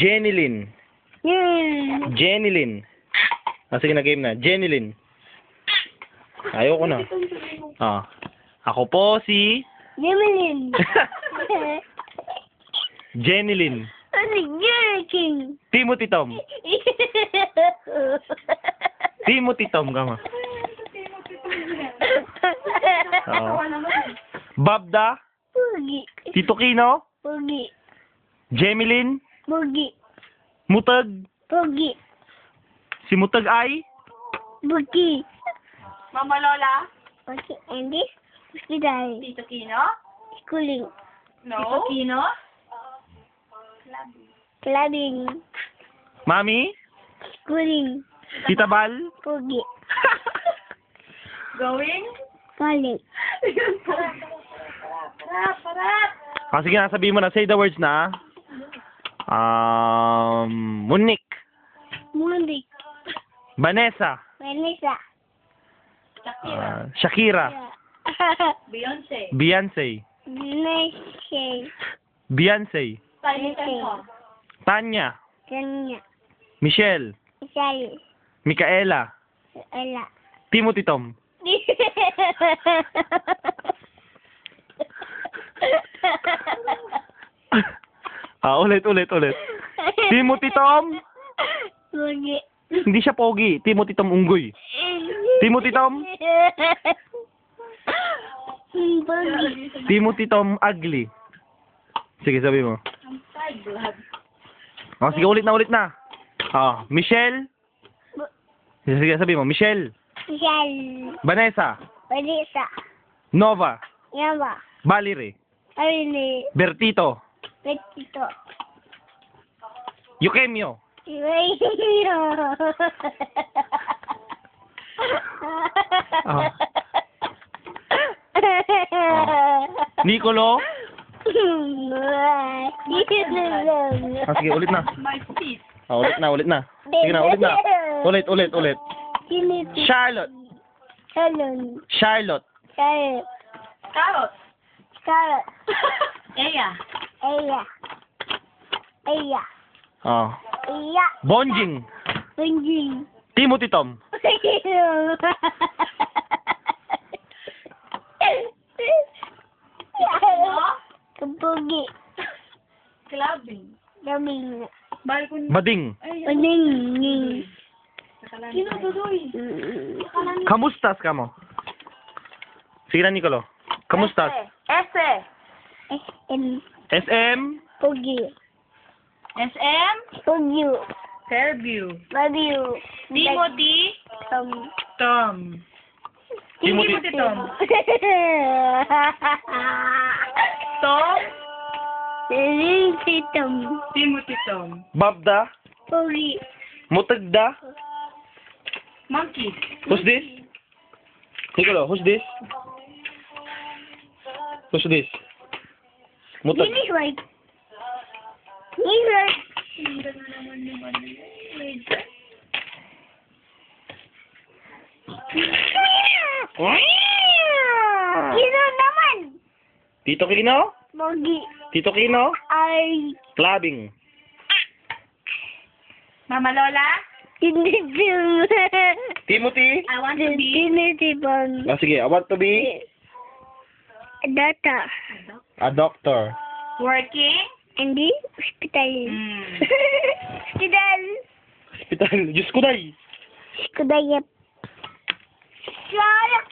Jenilyn. Jenilyn. Sige na, game na. Jenilyn. Ayoko na. Ako po si... Jenilyn. Jenilyn. King. Timothy Tom. Timothy Tom ka mo. Babda. Pugi. Tito Kino. Pugi. Jemilyn. Pugi. Mutag. Pugi. Si Mutag ay... Pugi. Mama Lola? Okay, and this? Hospital. Tito Kino? Schooling. No. Tito Kino? Clubbing. Mami. Schooling. Tita Bal. Pugi. Going? College. Parap. Sige na, sabihin mo na. Say the words na. Monique. Mundi. Vanessa. Vanessa. Shakira. Beyonce. Beyonce. Beyonce. Beyonce. Palitan Tanya. Kanya. Michelle. Michelle. Micaela. Ella. Timothy Tom. Ulit. Timothy Tom. Pugi. Hindi siya pogi. Timothy Tom Unggoy. Timothy Tom. Pugi. Timothy Tom Ugly. Sige, sabi mo. Sige, ulit na. Michelle. Sige, sabi mo. Michelle. Michelle. Vanessa. Vanessa. Nova. Yama. Valerie. Arne. Bertito. Petito. Eukemio. Nicolo. Sige, ulit na. My feet. Ulit na. Sige na, ulit na. Ulit. Charlotte. Charlotte. Carrot. Carrot. Eya. Ella. Ella. Ella. Bonjing. Benjing. Timothy Tom. Kapugi. Clubbing. Daming. Balcony. Bading. Paning. Kino tuloy. Kamustas ka mo? Sige na, Nicolo. Kamustas? Ese. SM. SM. Pugi. SM. Pugi. Fairview. Love you. Timothy. Tom. Timothy Tom. Tom. Timothy Tom. Timothy Tom. Babda. Pugi. Mutagda. Monkey. Who's this? Nicolo, who's this? Who's this? Mutag. This right. This right. Kino naman. Tito Kino? Pugi. Tito Kino? Ay. Clubbing. Mama Lola. Timothy? I want to be. Timothy Bond. Sige, I want to be Data. a doctor. Working. And the hospital. Hospital. Hospital. Diyos ko, day. Kudayap. Sarap